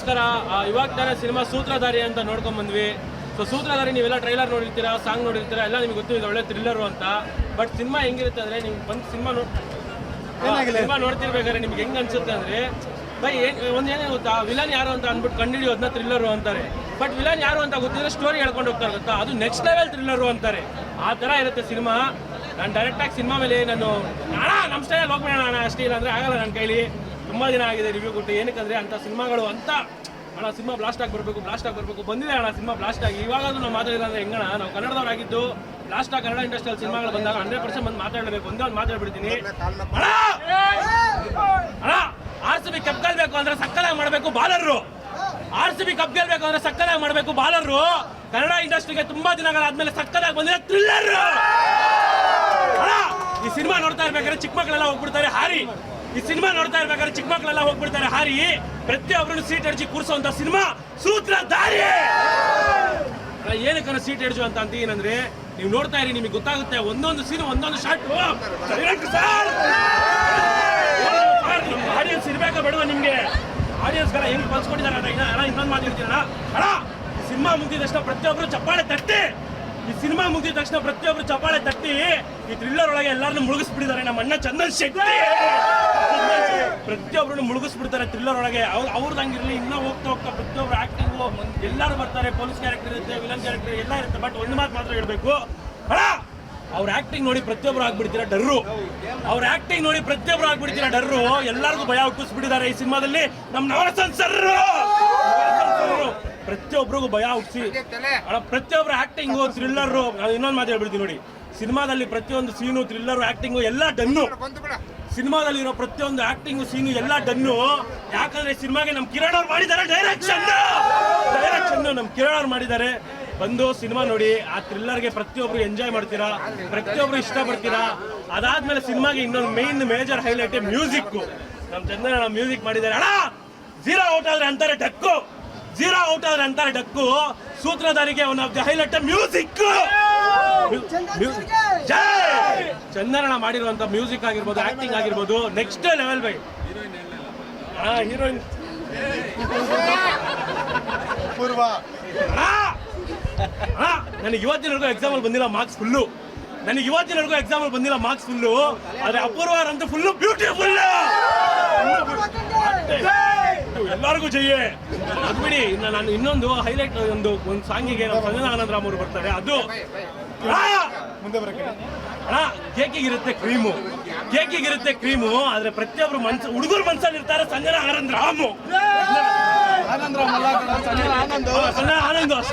ನಮಸ್ಕಾರ. ಇವಾಗ ತಾನೇ ಸಿನಿಮಾ ಸೂತ್ರಧಾರಿ ಅಂತ ನೋಡ್ಕೊಂಡ್ ಬಂದ್ವಿ. ಸೊ ಸೂತ್ರಧಾರಿ ನೀವೆಲ್ಲ ಟ್ರೈಲರ್ ನೋಡಿರ್ತೀರಾ, ಸಾಂಗ್ ನೋಡಿರ್ತೀರಾ, ಎಲ್ಲ ನಿಮ್ಗೆ ಗೊತ್ತು ಇದು ಒಳ್ಳೆ ಥ್ರಿಲ್ಲರು ಅಂತ. ಬಟ್ ಸಿನಿಮಾ ಹೆಂಗಿರುತ್ತೆ ಅಂದ್ರೆ ನಿಮ್ಗೆ ಬಂದು ಸಿನಿಮಾ ನೋಡ್ತಿರ್ಬೇಕಾದ್ರೆ ನಿಮ್ಗೆ ಹೆಂಗ್ ಅನ್ಸುತ್ತೆ ಅಂದ್ರೆ ಬೈ ಒಂದೇನೇ ಗೊತ್ತಾ, ವಿಲನ್ ಯಾರು ಅಂತ ಅಂದ್ಬಿಟ್ಟು ಕಂಡಿಡಿಯೋದನ್ನ ಥ್ರಿಲ್ಲರು ಅಂತಾರೆ. ಬಟ್ ವಿಲನ್ ಯಾರು ಅಂತ ಗೊತ್ತಿದ್ರೆ ಸ್ಟೋರಿ ಹೇಳ್ಕೊಂಡು ಹೋಗ್ತಾರೆ ಗೊತ್ತಾ, ಅದು ನೆಕ್ಸ್ಟ್ ಲೆವೆಲ್ ಥ್ರಿಲ್ಲರು ಅಂತಾರೆ. ಆ ಥರ ಇರುತ್ತೆ ಸಿನಿಮಾ. ನಾನು ಡೈರೆಕ್ಟಾಗಿ ಸಿನಿಮಾ ಮೇಲೆ ನಾನು ನಮ್ಮ ಸ್ಟೈಲಲ್ಲಿ ಹೋಗ್ಬೇಡ ಅಷ್ಟೇ, ಇಲ್ಲ ಅಂದರೆ ಆಗಲ್ಲ ನನ್ನ ಕೈಲಿ. ತುಂಬ ದಿನ ಆಗಿದೆ ರಿವ್ಯೂ ಕೊಟ್ಟು. ಏನಕ್ಕಂದರೆ ಅಂಥ ಸಿನಿಮಾಗಳು ಅಂತ ಸಿನಿಮಾ ಬ್ಲಾಸ್ಟ್ ಆಗಿ ಬರಬೇಕು ಬಂದಿದೆ ಸಿನಿಮಾ ಬ್ಲಾಸ್ಟ್ ಆಗಿ. ಇವಾಗ ನಾವು ಮಾತಾಡಿಲ್ಲ ಅಂದರೆ ಹೆಂಗಣ, ನಾವು ಕನ್ನಡದವರಾಗಿದ್ದು ಬ್ಲಾಸ್ಟ್ ಆಗಿ ಕನ್ನಡ ಇಂಡಸ್ಟ್ರಿಯಲ್ಲಿ ಸಿನಿಮಾಗಳು ಬಂದಾಗ 100% ಬಂದು ಮಾತಾಡಬೇಕು. ಒಂದು ಮಾತಾಡ್ಬಿಡ್ತೀನಿ ಅಣ್ಣ. RCB ಕಪ್ ಗೆಲ್ಬೇಕು ಅಂದ್ರೆ ಸಕ್ಕತ್ತಾಗಿ ಮಾಡಬೇಕು ಬಾಲರ್ರು. RCB ಕಪ್ ಗೆಲ್ಬೇಕು ಅಂದ್ರೆ ಸಕ್ಕತ್ತಾಗಿ ಮಾಡಬೇಕು ಬಾಲರ್ರು. ಕನ್ನಡ ಇಂಡಸ್ಟ್ರಿಗೆ ತುಂಬಾ ದಿನಗಳಾದ್ಮೇಲೆ ಸಕ್ಕತ್ತಾಗಿ ಬಂದಿದೆ ಥ್ರಿಲ್ಲರ್. ಈ ಸಿನಿಮಾ ನೋಡ್ತಾ ಇರ್ಬೇಕಾದ್ರೆ ಚಿಕ್ಕ ಮಕ್ಕಳೆಲ್ಲ ಹೋಗ್ಬಿಡ್ತಾರೆ ಹಾರಿ. ಈ ಸಿನಿಮಾ ನೋಡ್ತಾ ಇರ್ಬೇಕಾದ್ರೆ ಚಿಕ್ಕ ಮಕ್ಕಳೆಲ್ಲ ಹೋಗ್ಬಿಡ್ತಾರೆ ಹಾರಿ. ಪ್ರತಿಯೊಬ್ಬರನ್ನು ಸೀಟ್ ಎಡ್ಜಿ ಕೂರಿಸುವಂತ ಸಿನಿಮಾ ಸೂತ್ರಧಾರಿ. ಏನಕ್ಕೆ ಸೀಟ್ ಎಡ್ಜು ಅಂತ ಅಂತೀನಂದ್ರೆ, ನೀವು ನೋಡ್ತಾ ಇರಿ, ನಿಮಗೆ ಗೊತ್ತಾಗುತ್ತೆ. ಒಂದೊಂದು ಸೀನ್ ಒಂದೊಂದು ಶಾಟ್ ಆಡಿಯನ್ಸ್ ಇರ್ಬೇಕಾ ಬೇಡವಾ ನಿಮ್ಗೆ? ಆಡಿಯನ್ಸ್ಗೆಲ್ಲ ಹೆಂಗ್ ಕಲ್ಸ್ಕೊಟ್ಟಿದ್ದಾರೆ ಅಣ್ಣ. ಇನ್ನೊಂದು ಮಾತಾಡ್ತೀರಣ್ಣ ಅಣ್ಣ, ಈ ಸಿನಿಮಾ ಮುಗಿದ ತಕ್ಷಣ ಪ್ರತಿಯೊಬ್ಬರು ಚಪ್ಪಾಳೆ ತಟ್ಟಿ, ಈ ಸಿನಿಮಾ ಮುಗಿದ ತಕ್ಷಣ ಪ್ರತಿಯೊಬ್ಬರು ಚಪ್ಪಾಳೆ ತಟ್ಟಿ ಈ ಥ್ರಿಲ್ಲರ್ ಒಳಗೆ ಎಲ್ಲರನ್ನು ಮುಳುಗಿಸ್ಬಿಟ್ಟಿದ್ದಾರೆ. ನಮ್ಮ ಅಣ್ಣ ಚಂದನ್ ಶೆಟ್ಟಿ ಪ್ರತಿಯೊಬ್ಬರನ್ನು ಮುಳುಗಿಸ್ಬಿಡ್ತಾರೆ ಥ್ರಿಲ್ಲರ್ ಒಳಗೆ. ಅವ್ರದ್ದು ಹಂಗಿರಲಿ. ಇನ್ನೂ ಹೋಗ್ತಾ ಪ್ರತಿಯೊಬ್ಬರು ಆಕ್ಟಿಂಗು ಎಲ್ಲರೂ ಬರ್ತಾರೆ. ಪೊಲೀಸ್ ಕ್ಯಾರೆಕ್ಟರ್ ಇರುತ್ತೆ, ವಿಲನ್ ಕ್ಯಾರೆಕ್ಟರ್ ಎಲ್ಲ ಇರುತ್ತೆ. ಬಟ್ ಒಂದು ಮಾತು ಮಾತ್ರ ಹೇಳ್ಬೇಕು ಅಣ್ಣ, ಅವ್ರ ಆಕ್ಟಿಂಗ್ ನೋಡಿ ಪ್ರತಿಯೊಬ್ಬರು ಆಗ್ಬಿಡ್ತೀರಾ ಡರ್ರು. ಅವ್ರ ಆಕ್ಟಿಂಗ್ ನೋಡಿ ಪ್ರತಿಯೊಬ್ಬರು ಆಗ್ಬಿಡ್ತೀರಾ ಡರ್ರು. ಎಲ್ಲರಿಗೂ ಭಯ ಹುಟ್ಟಿಸ್ಬಿಟ್ಟಿದ್ದಾರೆ ಈ ಸಿನಿಮಾದಲ್ಲಿ. ನಮ್ಮ ನವರಸನ್ ಸರ್ ಪ್ರತಿಯೊಬ್ಬರಿಗೂ ಭಯ ಹುಟ್ಟಿಸಿ ಪ್ರತಿಯೊಬ್ಬರು ಆಕ್ಟಿಂಗು ಥ್ರಿಲ್ಲರು. ಇನ್ನೊಂದು ಮಾತು ಹೇಳ್ಬಿಡ್ತೀನಿ ನೋಡಿ, ಸಿನಿಮಾದಲ್ಲಿ ಪ್ರತಿಯೊಂದು ಸೀನು ಥ್ರಿಲ್ಲರು ಆಕ್ಟಿಂಗು ಎಲ್ಲ ಡನ್ನು. ಸಿನಿಮಾದಲ್ಲಿರೋ ಪ್ರತಿಯೊಂದು ಆಕ್ಟಿಂಗು ಸೀನು ಎಲ್ಲ ಡನ್ನು. ಯಾಕಂದ್ರೆ ಸಿನಿಮಾಗೆ ನಮ್ಮ ಕಿರಣ್ ಅವ್ರು ಮಾಡಿದ್ದಾರೆ ಡೈರೆಕ್ಷನ್ ನಮ್ಮ ಕಿರಣ್ ಅವ್ರು ಮಾಡಿದ್ದಾರೆ. ಬಂದು ಸಿನಿಮಾ ನೋಡಿ, ಆ ಥ್ರಿಲ್ಲರ್ಗೆ ಪ್ರತಿಯೊಬ್ರು ಎಂಜಾಯ್ ಮಾಡ್ತೀರಾ, ಪ್ರತಿಯೊಬ್ರು ಇಷ್ಟಪಡ್ತೀರಾ. ಅದಾದ್ಮೇಲೆ ಸಿನಿಮಾಗೆ ಇನ್ನೊಂದು ಮೇಜರ್ ಹೈಲೈಟ್ ಮ್ಯೂಸಿಕ್. ನಮ್ಮ ಚಂದನ ಮ್ಯೂಸಿಕ್ ಮಾಡಿದ್ದಾರೆ. ಅಣ್ಣ 0 ಔಟ್ ಆದ್ರೆ ಅಂತಾರೆ ಡಕ್ಕು, 0 ಔಟ್ ಆದ್ರೆ ಅಂತಾರೆ ಡಕ್ಕು. ಸೂತ್ರಧಾರಿಗೆ one of the highlight music. ಜೈ ಚಂದನ ಮಾಡಿರುವಂತ ಮ್ಯೂಸಿಕ್ ಆಗಿರ್ಬೋದು, ಆಕ್ಟಿಂಗ್ ಆಗಿರ್ಬೋದು, ನೆಕ್ಸ್ಟ್ ಲೆವೆಲ್ ಬೈ. ಹೀರೋಯಿನ್ ಪೂರ್ವ. ನನಗೆ ಇವತ್ತಿನವರೆಗೂ ಎಕ್ಸಾಂಪಲ್ ಬಂದಿಲ್ಲ ಮಾರ್ಕ್ಸ್ ಫುಲ್ಲು. ಆದ್ರೆ ಅಪೂರ್ವ ಅಂತೂ ಫುಲ್ಲು ಬ್ಯೂಟಿಫುಲ್. ಎಲ್ಲರಿಗೂ ಜೈಯೇ. ಅದು ಬಿಡಿ, ನಾನು ಇನ್ನೊಂದು ಹೈಲೈಟ್ ಒಂದು ಸಾಂಗಿಗೆ ನಮ್ಮ ಸಂಜನಾ ಆನಂದರಾಮ್ ಅವರು ಬರ್ತಾರೆ. ಅದು ಕೇಕಿಗಿರುತ್ತೆ ಕ್ರೀಮು. ಆದ್ರೆ ಪ್ರತಿಯೊಬ್ರು ಹುಡುಗರು ಮನ್ಸಲ್ಲಿ ಇರ್ತಾರೆ ಸಂಜನಾ ಆನಂದರಾಮ್.